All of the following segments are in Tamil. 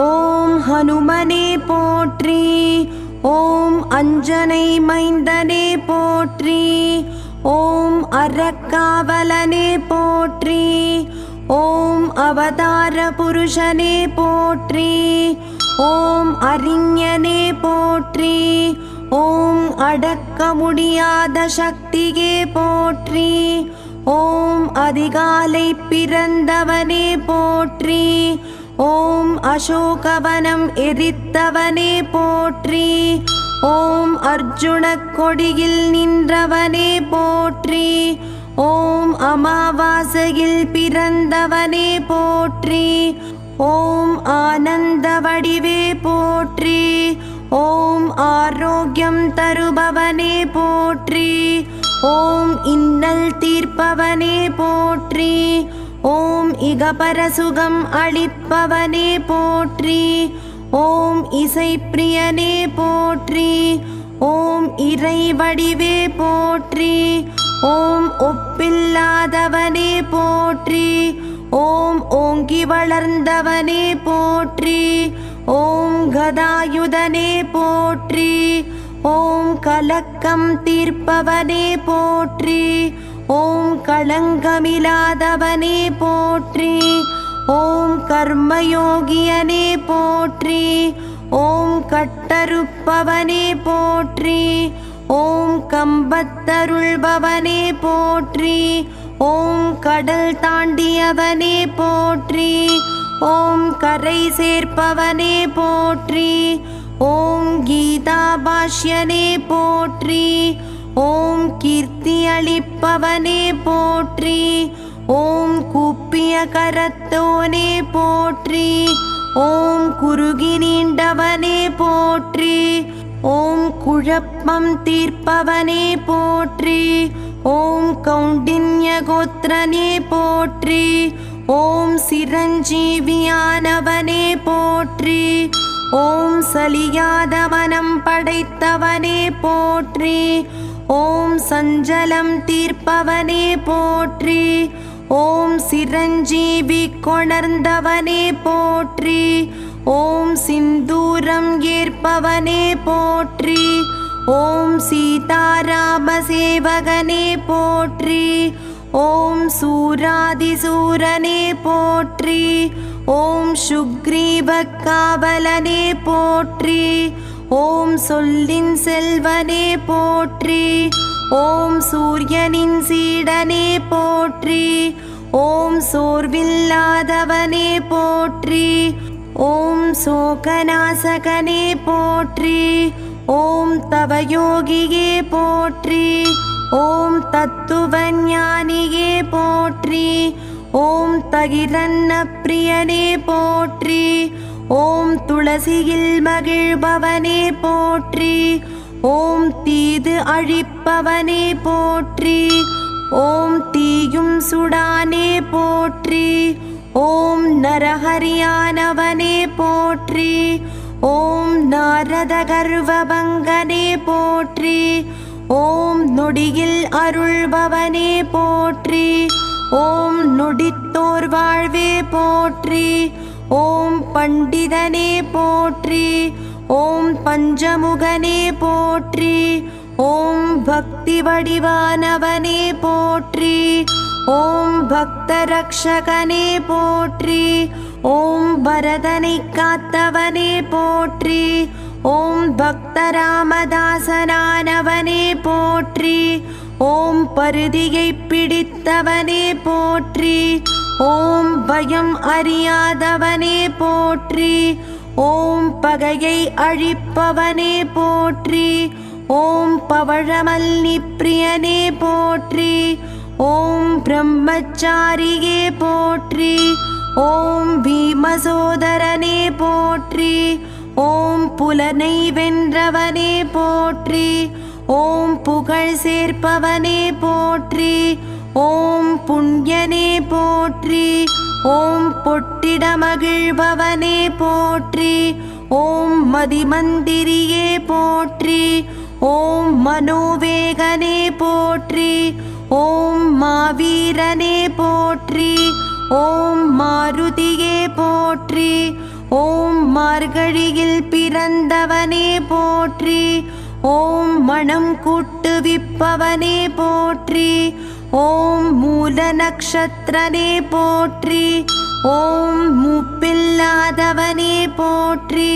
ஓம் ஹனுமனே போற்றி. ஓம் அஞ்சனை மைந்தனே போற்றி. ஓம் அறக்காவலனே போற்றி. ஓம் அவதார புருஷனே போற்றி. ஓம் அறிஞனே போற்றி. ஓம் அடக்க முடியாத சக்தியே போற்றி. ஓம் அதிகாலை பிறந்தவனே போற்றி. ஓம் அசோகவனம் எரித்தவனே போற்றி. ஓம் அர்ஜுன கொடியில் நின்றவனே போற்றி. ஓம் அமாவாசையில் பிறந்தவனே போற்றி. ஓம் ஆனந்த வடிவே போற்றி. ஓம் ஆரோக்கியம் தருபவனே போற்றி. ஓம் இன்னல் தீர்ப்பவனே போற்றி. ஓம் இகபரசுகம் அளிப்பவனே போற்றி. ஓம் இசைப்பிரியனே போற்றி. ஓம் இறை வடிவே போற்றி. ஓம் ஒப்பில்லாதவனே போற்றி. ஓம் ஓங்கி வளர்ந்தவனே போற்றி. ஓம் கதாயுதனே போற்றி. ஓம் கலக்கம் தீர்ப்பவனே போற்றி. ஓம் களங்கமில்லாதவனே போற்றி. ஓம் கர்மயோகியனே போற்றி. ஓம் கட்டறுப்பவனே போற்றி. ஓம் கம்பத்தருள்பவனே போற்றி. ஓம் கடல் தாண்டியவனே போற்றி. ஓம் கரை சேர்ப்பவனே போற்றி. ஓம் கீதா பாஷ்யனே போற்றி. ஓம் கீர்த்தி அளிப்பவனே போற்றி. ஓம் கூப்பிய கரத்தோனே போற்றி. ஓம் குறுகி நீண்டவனே போற்றி. ஓம் குழப்பம் தீர்ப்பவனே போற்றி. ஓம் கௌண்டின்ய கோத்திரனே போற்றி. ஓம் சிரஞ்சீவியானவனே போற்றி. ஓம் சலியாத மனம் படைத்தவனே போற்றி. ஓம் சஞ்சலம் தீர்ப்பவனே போற்றி. ஓம் சிரஞ்சீவி கொணர்ந்தவனே போற்றி. ஓம் சிந்தூரம் ஏற்பவனே போற்றி. ஓம் சீதாராம சேவகனே போற்றி. ஓம் சூராதிசூரனே போற்றி. ஓம் சுக்ரீவ காவலனே போற்றி. ஓம் சொல்லின் செல்வனே போற்றி. ஓம் சூரியனின் சீடனே போற்றி. ஓம் சோர்வில்லாதவனே போற்றி. ஓம் சோகநாசகனே போற்றி. ஓம் தவயோகியே போற்றி. ஓம் தத்துவஞானியே போற்றி. ஓம் தகிரன்ன பிரியனே போற்றி. ஓம் துளசியில் மகிழ்பவனே போற்றி. ஓம் தீது அழிப்பவனே போற்றி. ஓம் தீயும் சுடானே போற்றி. ஓம் நரஹரியானவனே போற்றி. ஓம் நாரத கர்வபங்கனே போற்றி. ஓம் நொடியில் அருள்பவனே போற்றி. ஓம் நொடித்தோர் வாழ்வே போற்றி. ஓம் பண்டிதனே போற்றி. ஓம் பஞ்சமுகனே போற்றி. ஓம் பக்தி வடிவானவனே போற்றி. ஓம் பக்தரக்ஷகனே போற்றி. ஓம் பரதனை காத்தவனே போற்றி. ஓம் பக்தராமதாசனானவனே போற்றி. ஓம் பருதியை பிடித்தவனே போற்றி. ஓம் பயம் அறியாதவனே போற்றி. ஓம் பகையை அழிப்பவனே போற்றி. ஓம் பவழமல்லி பிரியனே போற்றி. ஓம் பிரம்மச்சாரியே போற்றி. ஓம் பீமசோதரனே போற்றி. ஓம் புலனை வென்றவனே போற்றி. ஓம் புகழ் சேர்ப்பவனே போற்றி. ஓம் புண்ணியனே போற்றி. ஓம் பொட்டிட மகிழ்பவனே போற்றி. ஓம் மதிமந்திரியே போற்றி. ஓம் மனோவேகனே போற்றி. ஓம் மாவீரனே போற்றி. ஓம் மாருதியே போற்றி. ஓம் மார்கழியில் பிறந்தவனே போற்றி. ஓம் மணம் கூட்டுவிப்பவனே போற்றி. ஓம் மூல நக்ஷத்திரனே போற்றி. ஓம் மூப்பில்லாதவனே போற்றி.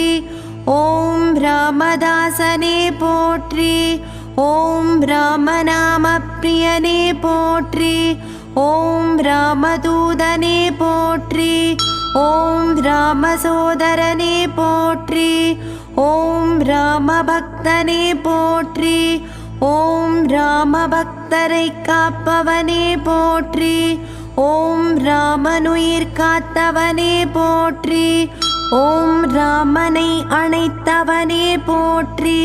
ஓம் ராமதாசனே போற்றி. ஓம் ராமநாம பிரியனே போற்றி. ஓம் ராமதூதனே போற்றி. ஓம் ராமசோதரனே போற்றி. ஓம் ராமபக்தனே போற்றி. ஓம் ராமபக்தரை காப்பவனே போற்றி. ஓம் ராமனுயிர் காத்தவனே போற்றி. ஓம் ராமனை அணைத்தவனே போற்றி.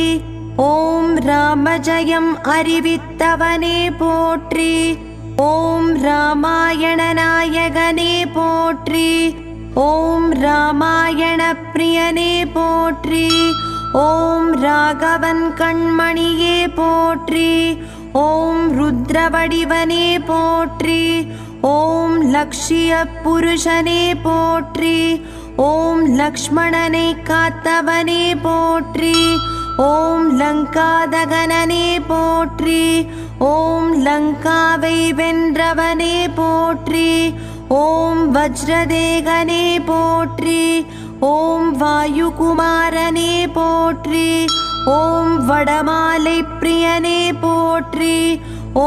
ஓம் ராமஜயம் அறிவித்தவனே போற்றி. ஓம் ராமாயண நாயகனே போற்றி. ஓம் ராமாயண பிரியனே போற்றி. ஓம் ராகவன் கண்மணியே போற்றி. ஓம் ருத்ரவடிவனே போற்றி. ஓம் லக்ஷ்ய புருஷனே போற்றி. ஓம் லக்ஷ்மணனை காத்தவனே போற்றி. ஓம் லங்காதகனனே போற்றி. ஓம் லங்காவை வென்றவனே போற்றி. ஓம் வஜ்ரதேகனே போற்றி. ஓம் வாயுகுமாரனே போற்றி. ஓம் வடமாலை பிரியனே போற்றி.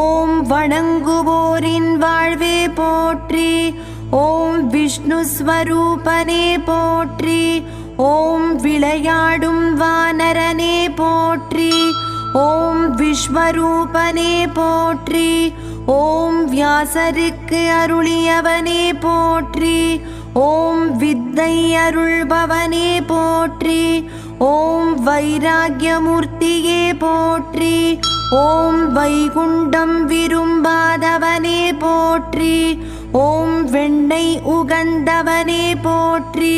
ஓம் வணங்குவோரின் வாழ்வே போற்றி. ஓம் விஷ்ணு ஸ்வரூபனே போற்றி. ஓம் விளையாடும் வானரனே போற்றி. ஓம் விஸ்வரூபனே போற்றி. ஓம் வியாசருக்கு அருளியவனே போற்றி. ஓம் வித்தை அருள்பவனே போற்றி. ஓம் வைராகியமூர்த்தியே போற்றி. ஓம் வைகுண்டம் விரும்பாதவனே போற்றி. ஓம் வெண்ணை உகந்தவனே போற்றி.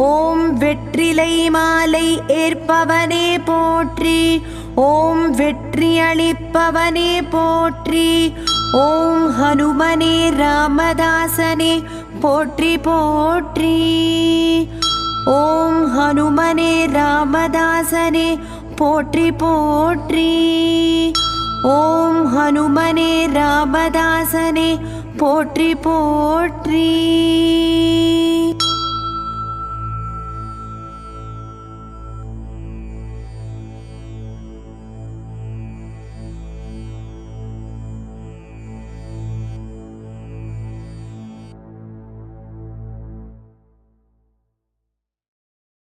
ஓம் வெற்றிலை மாலை ஏற்பவனே போற்றி. ஓம் வெற்றி அளிப்பவனே போற்றி. ஓம் ஹனுமனே ராமதாசனே போற்றி போற்றி. ஓம் ஹனுமனே ராமதாசனே போற்றி போற்றி. ஓம் ஹனுமனே ராமதாசனே போற்றி போற்றி.